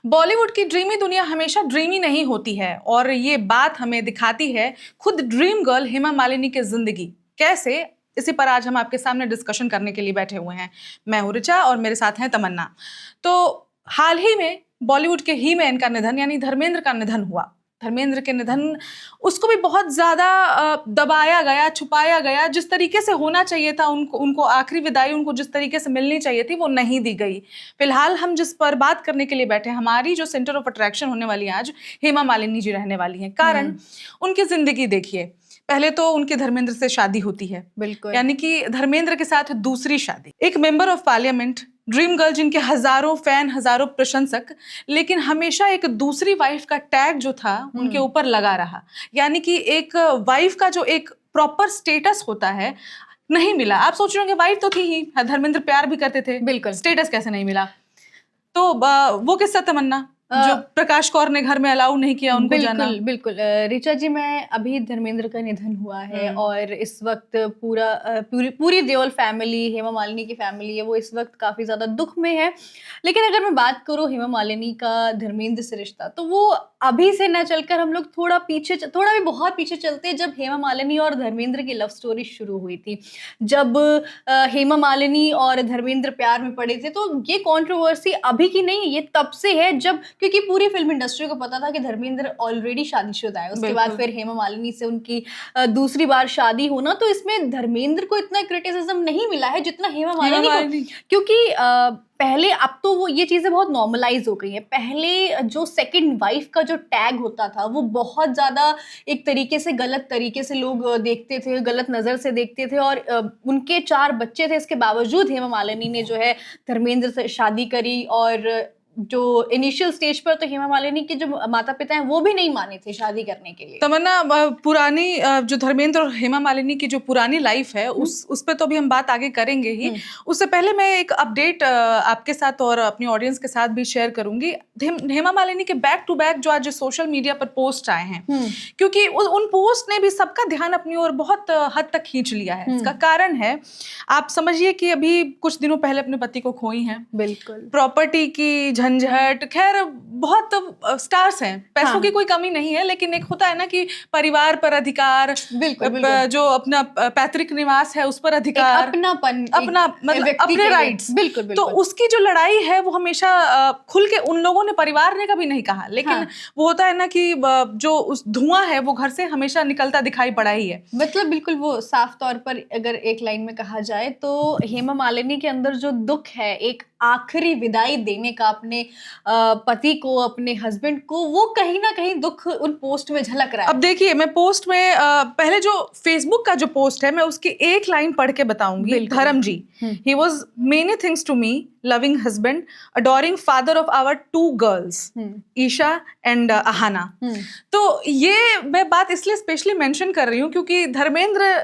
बॉलीवुड की ड्रीमी दुनिया हमेशा ड्रीमी नहीं होती है और ये बात हमें दिखाती है खुद ड्रीम गर्ल हेमा मालिनी की जिंदगी कैसे। इसी पर आज हम आपके सामने डिस्कशन करने के लिए बैठे हुए हैं। मैं हूं ऋचा और मेरे साथ हैं तमन्ना। तो हाल ही में बॉलीवुड के ही मैन का निधन यानी धर्मेंद्र का निधन हुआ। धर्मेंद्र के निधन उसको भी बहुत ज्यादा दबाया गया, छुपाया गया। जिस तरीके से होना चाहिए था, उनको आखिरी विदाई उनको जिस तरीके से मिलनी चाहिए थी वो नहीं दी गई। फिलहाल हम जिस पर बात करने के लिए बैठे हैं, हमारी जो सेंटर ऑफ अट्रैक्शन होने वाली है आज, हेमा मालिनी जी रहने वाली हैं। कारण उनकी जिंदगी देखिए। पहले तो उनकी धर्मेंद्र से शादी होती है, बिल्कुल, यानी कि धर्मेंद्र के साथ दूसरी शादी। एक member of parliament, dream girl, जिनके हजारों फैन, हजारों प्रशंसक, लेकिन हमेशा एक दूसरी वाइफ का टैग जो था उनके ऊपर लगा रहा। यानी कि एक वाइफ का जो एक प्रॉपर स्टेटस होता है नहीं मिला। आप सोच रहे होंगे वाइफ तो थी ही, धर्मेंद्र प्यार भी करते थे, बिल्कुल। स्टेटस कैसे नहीं मिला? तो वो किस्सा तमन्ना जो प्रकाश कौर ने घर में अलाउ नहीं किया उनको जाना। बिल्कुल बिल्कुल। ऋचा जी, मैं अभी धर्मेंद्र का निधन हुआ है और इस वक्त पूरी देओल फैमिली, हेमा मालिनी की फैमिली है, वो इस वक्त काफी ज्यादा दुख में है। लेकिन अगर मैं बात करूँ हेमा मालिनी का धर्मेंद्र से रिश्ता, तो वो अभी से न चलकर हम लोग थोड़ा भी बहुत पीछे चलते हैं, जब हेमा मालिनी और धर्मेंद्र की लव स्टोरी शुरू हुई थी। जब हेमा मालिनी और धर्मेंद्र प्यार में पड़े थे, तो ये कंट्रोवर्सी अभी की नहीं, ये तब से है, जब क्योंकि पूरी फिल्म इंडस्ट्री को पता था कि धर्मेंद्र ऑलरेडी शादीशुदा है। उसके बाद फिर हेमा मालिनी से उनकी दूसरी बार शादी होना, तो इसमें धर्मेंद्र को इतना क्रिटिसिज्म नहीं मिला है जितना हेमा मालिनी को, क्योंकि पहले, अब तो वो ये चीजें बहुत नॉर्मलाइज हो गई है। पहले जो सेकंड वाइफ का जो टैग होता था वो बहुत ज्यादा एक तरीके से गलत तरीके से लोग देखते थे, गलत नजर से देखते थे। और उनके 4 बच्चे थे, इसके बावजूद हेमा मालिनी ने जो है धर्मेंद्र से शादी करी। और जो इनिशियल स्टेज पर तो हेमा मालिनी के जो माता पिता हैं वो भी नहीं माने थे शादी करने के लिए। तमन्ना, पुरानी जो धर्मेंद्र और हेमा मालिनी की जो पुरानी लाइफ है उस पे तो अभी हम बात आगे करेंगे ही। उससे पहले मैं एक अपडेट आपके साथ और अपनी ऑडियंस के साथ भी शेयर करूंगी। हेमा मालिनी के बैक टू बैक जो आज सोशल मीडिया पर पोस्ट आए हैं, क्योंकि उन पोस्ट ने भी सबका ध्यान अपनी ओर बहुत हद तक खींच लिया है। इसका कारण है, आप समझिए कि अभी कुछ दिनों पहले अपने पति को खोई हैं। बिल्कुल। प्रॉपर्टी की झंझट, खैर बहुत स्टार्स हैं, पैसों की कोई कमी नहीं है, लेकिन एक होता है ना कि परिवार पर अधिकार, जो अपना पैतृक निवास है उस पर अधिकार, अपनापन, अपना मतलब अपने राइट्स। बिल्कुल। तो उसकी जो लड़ाई है वो हमेशा खुल के उन लोगों ने, परिवार ने कभी नहीं कहा, लेकिन वो होता है ना कि जो उस धुआं है वो घर से हमेशा निकलता दिखाई पड़ा ही है। मतलब बिल्कुल, वो साफ तौर पर अगर एक लाइन में कहा जाए तो हेमा मालिनी के अंदर जो दुख है एक आखिरी विदाई देने का अपने पति को, अपने हस्बैंड को, वो कहीं ना कहीं दुख उन पोस्ट में झलक रहा है। अब देखिए, मैं पोस्ट में पहले जो फेसबुक का जो पोस्ट है मैं उसकी एक लाइन पढ़ के बताऊंगी। Dharam ji, he was many things to me, loving husband, adoring father of our 2 girls, Isha and Ahana. तो ये मैं बात इसलिए स्पेशली मेंशन कर रही हूँ क्योंकि धर्मेंद्र,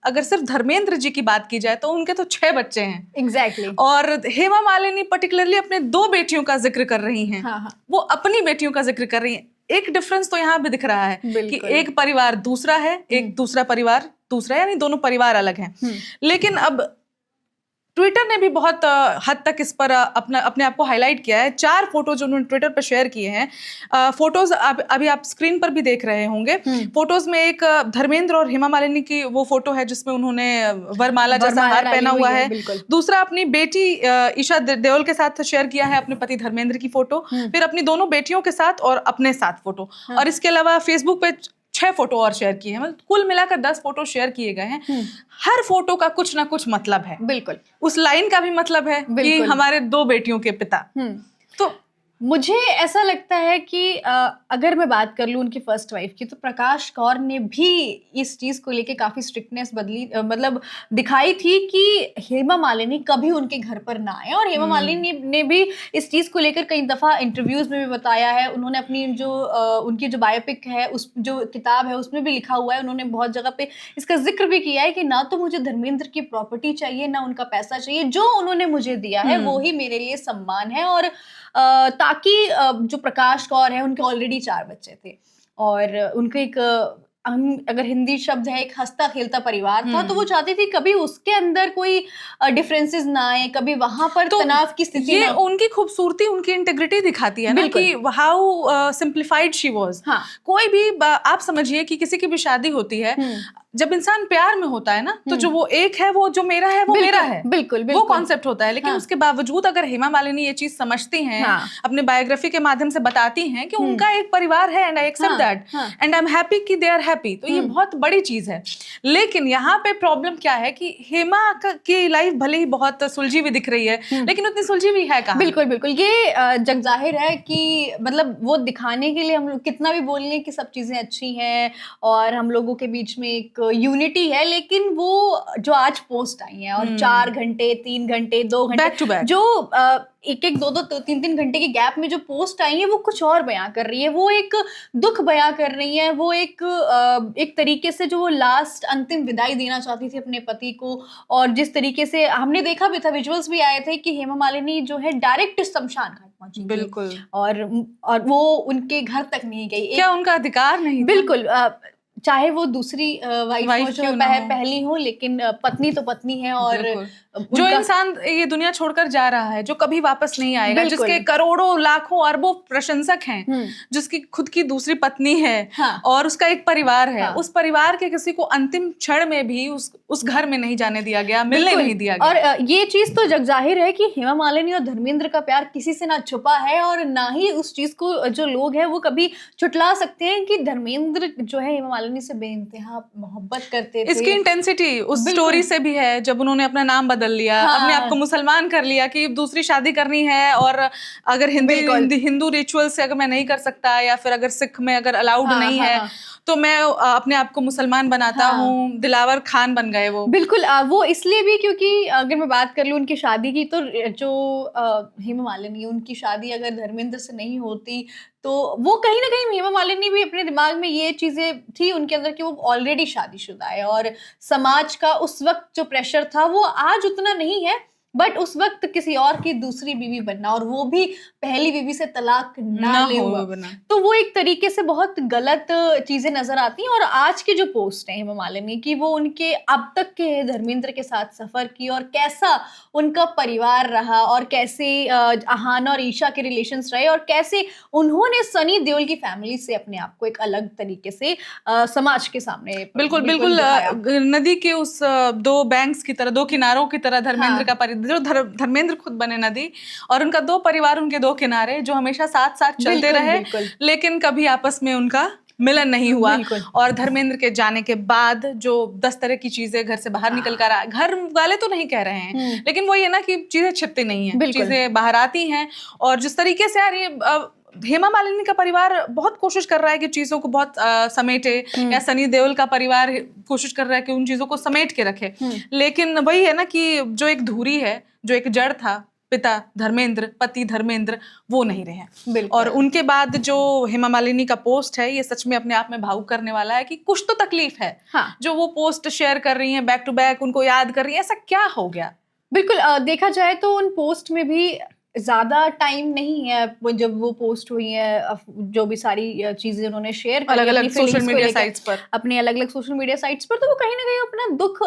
अगर सिर्फ धर्मेंद्र जी की बात की जाए तो उनके तो 6 बच्चे हैं। एग्जैक्टली। और हेमा मालिनी पर्टिकुलरली अपने 2 बेटियों का जिक्र कर रही हैं। वो अपनी बेटियों का जिक्र कर रही हैं। एक डिफरेंस तो यहाँ भी दिख रहा है कि एक परिवार दूसरा है, एक दूसरा परिवार दूसरा है, यानी दोनों परिवार अलग हैं। लेकिन अब ट्विटर ने भी बहुत हद तक इस पर अपने आप को हाईलाइट किया है। 4 फोटोज उन्होंने ट्विटर पर शेयर किए हैं। फोटोज अभी आप स्क्रीन पर भी देख रहे होंगे। फोटोज में एक धर्मेंद्र और हेमा मालिनी की वो फोटो है जिसमें उन्होंने वरमाला जैसा हार पहना हुआ है। दूसरा अपनी बेटी ईशा देओल के साथ शेयर किया है, अपने पति धर्मेंद्र की फोटो, फिर अपनी दोनों बेटियों के साथ और अपने साथ फोटो। और इसके अलावा फेसबुक पे 6 फोटो और शेयर किए हैं। मतलब कुल मिलाकर 10 फोटो शेयर किए गए हैं। हर फोटो का कुछ ना कुछ मतलब है। बिल्कुल। उस लाइन का भी मतलब है कि हमारे 2 बेटियों के पिता। तो मुझे ऐसा लगता है कि अगर मैं बात कर लूं उनकी फर्स्ट वाइफ की, तो प्रकाश कौर ने भी इस चीज को लेके काफी स्ट्रिक्टनेस मतलब दिखाई थी कि हेमा मालिनी कभी उनके घर पर ना आए। और हेमा मालिनी ने भी इस चीज को लेकर कई दफा इंटरव्यूज में भी बताया है। उन्होंने अपनी जो उनकी जो बायोपिक है, उस जो किताब है उसमें भी लिखा हुआ है, उन्होंने बहुत जगह पे इसका जिक्र भी किया है कि ना तो मुझे धर्मेंद्र की प्रॉपर्टी चाहिए, ना उनका पैसा चाहिए, जो उन्होंने मुझे दिया है वो ही मेरे लिए सम्मान है। और ताकि जो प्रकाश कौर है, उनके ऑलरेडी 4 बच्चे थे और उनके एक अगर हिंदी शब्द है, एक हंसता खेलता परिवार था, तो वो चाहती थी कभी उसके अंदर कोई डिफरेंसेस ना आए, कभी वहां पर तो तनाव की स्थिति ये ना। उनकी खूबसूरती, उनकी इंटेग्रिटी दिखाती है ना कि हाउ सिंप्लीफाइड शी वाज। कोई भी आप समझिए कि किसी की भी शादी होती है, जब इंसान प्यार में होता है ना, तो जो वो एक है, वो जो मेरा है वो मेरा है, बिल्कुल वो कॉन्सेप्ट होता है। लेकिन उसके बावजूद अगर हेमा मालिनी ये चीज समझती हैं, अपने बायोग्राफी के माध्यम से बताती हैं कि उनका एक परिवार है, and I accept that, and I am happy कि दे आर हैप्पी, तो ये बहुत बड़ी चीज है। लेकिन यहाँ पे प्रॉब्लम क्या है कि हेमा की लाइफ भले ही बहुत सुलझी हुई दिख रही है, लेकिन उतनी सुलझी हुई है कहाँ? बिल्कुल बिल्कुल, ये जग जाहिर है कि मतलब वो दिखाने के लिए हम लोग कितना भी बोल लें कि सब चीजें अच्छी हैं और हम लोगों के बीच में एक यूनिटी है, लेकिन वो जो आज पोस्ट आई है और 4 घंटे 3 घंटे 2 घंटे बैक टू बैक जो एक 2 3 घंटे के गैप में जो पोस्ट आई है, वो कुछ और बयां कर रही है, वो एक दुख बयां कर रही है, वो एक तरीके से जो वो लास्ट अंतिम विदाई देना चाहती थी अपने पति को। और जिस तरीके से हमने देखा भी था, विजुअल्स भी आए थे कि हेमा मालिनी जो है डायरेक्ट शमशान घाट पहुंची, बिल्कुल, और वो उनके घर तक नहीं गई। क्या उनका अधिकार नहीं? बिल्कुल, चाहे वो दूसरी वाइफ जो पहली हो, लेकिन पत्नी तो पत्नी है। और जो इंसान ये दुनिया छोड़कर जा रहा है, जो कभी वापस नहीं आएगा, जिसके करोड़ों लाखों अरबों प्रशंसक हैं, जिसकी खुद की दूसरी पत्नी है, और उसका एक परिवार है, उस परिवार के किसी को अंतिम क्षण में भी उस घर में नहीं जाने दिया गया, मिलने नहीं दिया गया। और ये चीज तो जगजाहिर है कि हेमा मालिनी और धर्मेंद्र का प्यार किसी से ना छुपा है, और ना ही उस चीज को जो लोग हैं वो कभी छुटला सकते हैं कि धर्मेंद्र जो है हेमा मालिनी से बेइंतहा मोहब्बत करते थे। इसकी इंटेंसिटी उस स्टोरी से भी है, जब उन्होंने अपना नाम बदल लिया, अपने आप को मुसलमान कर लिया कि दूसरी शादी करनी है, और अगर हिंदू रिचुअल से अगर मैं नहीं कर सकता, या फिर अगर सिख में अगर अलाउड नहीं है, तो मैं अपने आप को मुसलमान बनाता हूँ। दिलावर खान बन गए वो। बिल्कुल, वो इसलिए भी क्योंकि अगर मैं बात कर लूँ उनकी शादी की, तो जो हेमा मालिनी, उनकी शादी अगर धर्मेंद्र से नहीं होती, तो वो कहीं ना कहीं हेमा मालिनी भी अपने दिमाग में ये चीजें थी उनके अंदर कि वो ऑलरेडी शादीशुदा है, और समाज का उस वक्त जो प्रेशर था वो आज उतना नहीं है, बट उस वक्त किसी और की दूसरी बीवी बनना, और वो भी पहली बीवी से तलाक ना ले हुआ, तो वो एक तरीके से बहुत गलत चीजें नजर आती हैं। और आज की जो पोस्ट है हेमा मालिनी की, वो उनके अब तक के धर्मेंद्र के साथ सफर की, और कैसा उनका परिवार रहा, और कैसे अहाना और ईशा के रिलेशंस रहे, और कैसे उन्होंने सनी देओल की फैमिली से अपने आप को एक अलग तरीके से समाज के सामने बिल्कुल नदी के उस 2 बैंक्स की तरह, 2 किनारों की तरह धर्मेंद्र का जो धर्मेंद्र खुद बने नदी, और उनका 2 परिवार, उनके 2 किनारे जो हमेशा साथ साथ चलते रहे, लेकिन कभी आपस में उनका मिलन नहीं हुआ। और धर्मेंद्र के जाने के बाद जो 10 तरह की चीजें घर से बाहर निकल कर घर वाले तो नहीं कह रहे हैं, लेकिन वो ये ना कि चीजें छिपती नहीं है, चीजें बाहर आती हैं। और जिस तरीके से यार ये हेमा मालिनी का परिवार बहुत कोशिश कर रहा है कि चीजों को बहुत समेटे, या सनी देओल का परिवार कोशिश कर रहा है कि उन चीजों को समेट के रखे, लेकिन वही है ना कि जो एक धुरी है, जो एक जड़ था, पिता धर्मेंद्र, पति धर्मेंद्र, वो नहीं रहे। और उनके बाद जो हेमा मालिनी का पोस्ट है, ये सच में अपने आप में भावुक करने वाला है कि कुछ तो तकलीफ है। जो वो पोस्ट शेयर कर रही हैं, बैक टू बैक उनको याद कर रही हैं, ऐसा क्या हो गया? बिल्कुल, देखा जाए तो उन पोस्ट में भी ज्यादा टाइम नहीं है जब वो पोस्ट हुई है, जो भी सारी चीजें उन्होंने शेयर करी अलग-अलग सोशल मीडिया साइट्स पर, अपने अलग-अलग सोशल मीडिया साइट्स पर, तो वो कहीं ना कहीं अपना दुख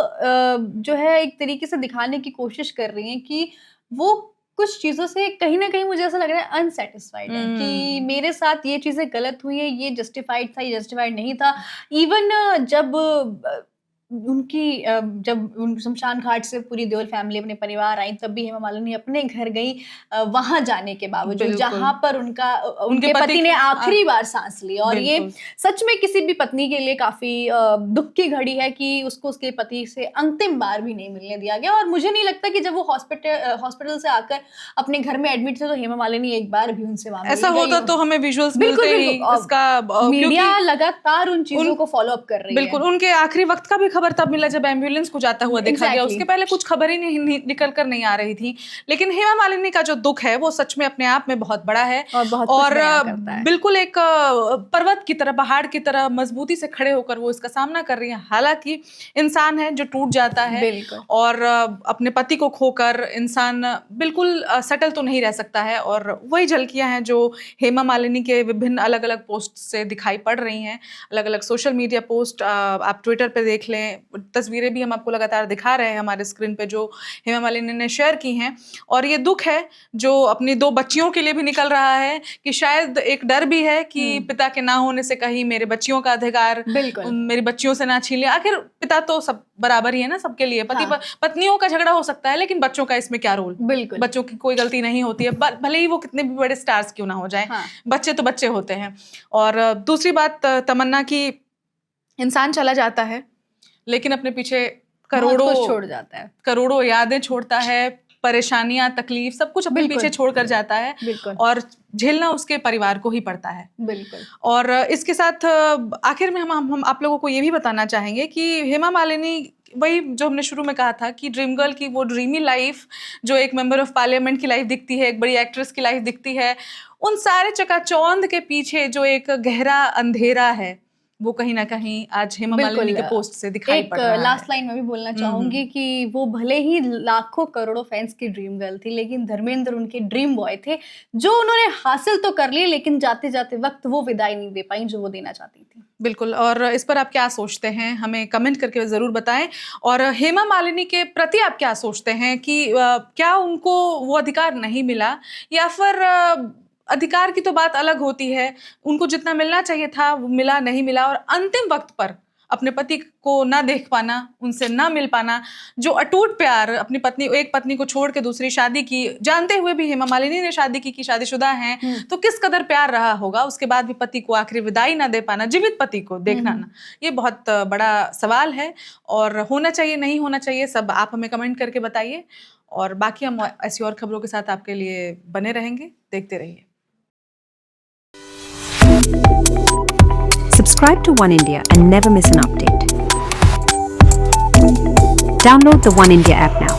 जो है एक तरीके से दिखाने की कोशिश कर रही हैं कि वो कुछ चीजों से कहीं ना कहीं मुझे ऐसा लग रहा है अनसेटिस्फाइड है कि मेरे साथ ये चीजें गलत हुई है, ये जस्टिफाइड था, ये जस्टिफाइड नहीं था। इवन जब उनकी जब शमशान घाट से पूरी देओल फैमिली अपने परिवार आई, तब भी हेमा मालिनी अपने घर गई, वहां जाने के बावजूद, जहां पर उनके पति ने आखिरी बार सांस ली। और ये सच में किसी भी पत्नी के लिए काफी दुख की घड़ी है कि उसको उसके पति से अंतिम बार भी नहीं मिलने दिया गया। और मुझे नहीं लगता कि जब वो हॉस्पिटल से आकर अपने घर में एडमिट थे, तो हेमा मालिनी एक बार भी उनसे वहां ऐसा होता तो हमें विजुअल्स मिलते ही। मीडिया लगातार उन चीजों को फॉलो अप कर रही है। बिल्कुल, उनके आखिरी वक्त का भी खबर तब मिला जब एम्बुलेंस को जाता हुआ देखा गया, उसके पहले कुछ खबर ही नहीं निकल कर नहीं आ रही थी। लेकिन हेमा मालिनी का जो दुख है वो सच में अपने आप में बहुत बड़ा है और बिल्कुल एक पर्वत की तरह, पहाड़ की तरह मजबूती से खड़े होकर वो इसका सामना कर रही है। हालांकि इंसान है जो टूट जाता है और अपने पति को खोकर इंसान बिल्कुल सेटल तो नहीं रह सकता है, और वही झलकियां हैं जो हेमा मालिनी के विभिन्न अलग अलग पोस्ट से दिखाई पड़ रही हैं। अलग अलग सोशल मीडिया पोस्ट, आप ट्विटर पे देख लें, तस्वीरें भी हम आपको लगातार दिखा रहे हैं हमारे स्क्रीन पे जो हेमा मालिनी ने शेयर की हैं। और ये दुख है जो अपनी 2 बच्चियों के लिए भी निकल रहा है कि शायद एक डर भी है कि पिता के ना होने से कहीं मेरे बच्चियों का अधिकार मेरी बच्चियों से ना छीन ले। आखिर पिता तो सब बराबर ही है ना सबके लिए, पति पत्नियों का झगड़ा हो सकता है लेकिन बच्चों का इसमें क्या रोल। बच्चों की कोई गलती नहीं होती है, भले ही वो कितने भी बड़े स्टार्स क्यों ना हो जाए, बच्चे तो बच्चे होते हैं। और दूसरी बात तमन्ना की, इंसान चला जाता है लेकिन अपने पीछे करोड़ों छोड़ जाता है, करोड़ों यादें छोड़ता है, परेशानियां, तकलीफ, सब कुछ अपने पीछे छोड़कर जाता है और झेलना उसके परिवार को ही पड़ता है। बिल्कुल। और इसके साथ आखिर में हम आप लोगों को ये भी बताना चाहेंगे कि हेमा मालिनी, वही जो हमने शुरू में कहा था कि ड्रीम गर्ल की वो ड्रीमी लाइफ जो एक मेंबर ऑफ पार्लियामेंट की लाइफ दिखती है, एक बड़ी एक्ट्रेस की लाइफ दिखती है, उन सारे चकाचौंध के पीछे जो एक गहरा अंधेरा है वो कहीं ना कहीं आज हेमा मालिनी के पोस्ट से दिखाई पड़ रहा है। लास्ट लाइन में भी बोलना चाहूंगी कि वो भले ही लाखों करोड़ों फैंस की ड्रीम गर्ल थी लेकिन धर्मेंद्र उनके ड्रीम बॉय थे जो उन्होंने हासिल तो कर लिए लेकिन जाते जाते वक्त वो विदाई नहीं दे पाई जो वो देना चाहती थी। बिल्कुल। और इस पर आप क्या सोचते हैं हमें कमेंट करके जरूर बताएं। और हेमा मालिनी के प्रति आप क्या सोचते हैं कि क्या उनको वो अधिकार नहीं मिला, या फिर अधिकार की तो बात अलग होती है, उनको जितना मिलना चाहिए था वो मिला नहीं मिला, और अंतिम वक्त पर अपने पति को ना देख पाना, उनसे ना मिल पाना, जो अटूट प्यार अपनी पत्नी, एक पत्नी को छोड़ के दूसरी शादी की, जानते हुए भी हेमा मालिनी ने शादी की कि शादीशुदा हैं, तो किस कदर प्यार रहा होगा, उसके बाद भी पति को आखिरी विदाई ना दे पाना, जीवित पति को देखना ना, ये बहुत बड़ा सवाल है। और होना चाहिए नहीं होना चाहिए सब आप हमें कमेंट करके बताइए, और बाकी हम ऐसी और खबरों के साथ आपके लिए बने रहेंगे, देखते रहिए। Subscribe to One India and never miss an update. Download the One India app now.